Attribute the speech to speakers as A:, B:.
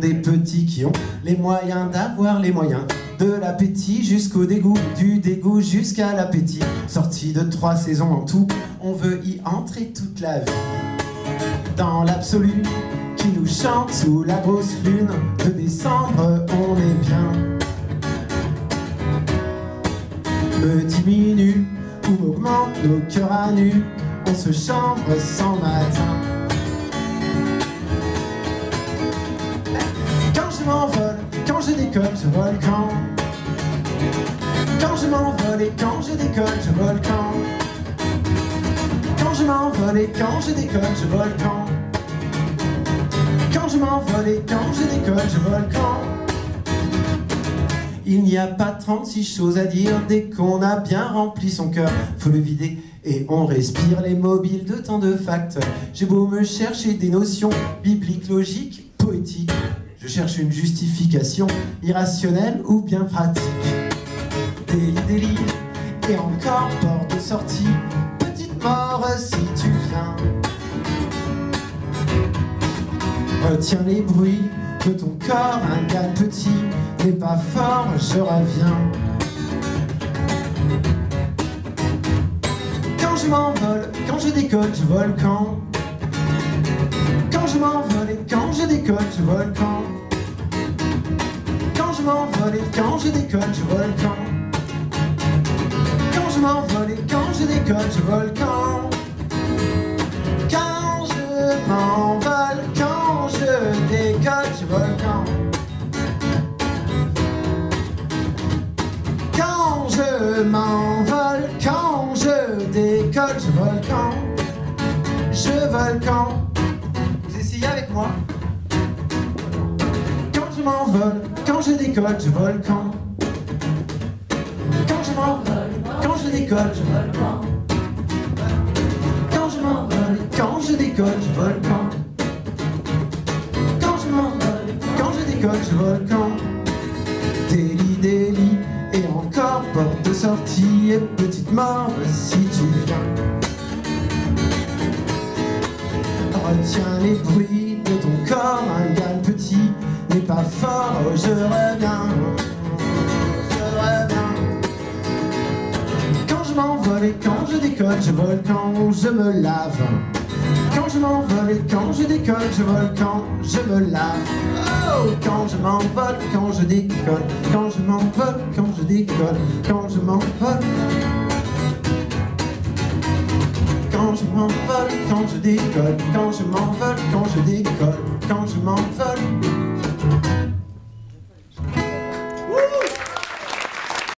A: Des petits qui ont les moyens d'avoir les moyens, de l'appétit jusqu'au dégoût, du dégoût jusqu'à l'appétit. Sorti de 3 saisons en tout, on veut y entrer toute la vie. Dans l'absolu, qui nous chante sous la grosse lune de décembre, on est bien. Me diminue ou m'augmente nos cœurs à nu, on se chambre sans matin. Quand je m'envole, quand je décolle, je vole quand. Quand je m'envole et quand je décolle, je vole quand. Quand je m'envole et quand je décolle, je vole quand. Quand je m'envole et quand je décolle, je vole quand. Il n'y a pas 36 choses à dire dès qu'on a bien rempli son cœur. Faut le vider et on respire les mobiles de tant de facteurs. J'ai beau me chercher des notions bibliques, logiques, poétiques. Je cherche une justification irrationnelle ou bien pratique. Délit, et encore porte de sortie. Petite mort si tu viens. Retiens les bruits de ton corps, un gars petit n'est pas fort, je reviens. Quand je m'envole, quand je décolle, je vole quand. Quand je m'envole et quand je décolle, je vole quand. Quand je m'envole et quand je décolle, je vole quand. Quand je m'envole et quand je décolle, je vole quand. Quand je m'envole, quand je décolle, je vole quand. Quand je m'envole, quand je décolle, je vole quand. Je vole quand. Vous essayez avec moi? Quand je m'envole, quand je décolle, je vole quand. Quand je m'envole, quand je décolle, je vole quand. Quand je m'envole, quand je décolle, je vole quand. Quand je m'envole, quand je décolle, je vole quand. Délit, et encore porte de sortie et petite mort si tu viens. Retiens les bruits de ton corps, un gars petit n'est pas fort, je reviens. Je reviens. Quand je m'envole et quand je décolle, je vole quand je me lave. Quand je m'envole et quand je décolle, je vole quand je me lave. Oh, quand je m'envole, quand je décolle, quand je m'envole, quand je décolle, quand je m'envole. Quand je m'envole, quand je décolle, quand je m'envole, quand je décolle, quand je m'envole.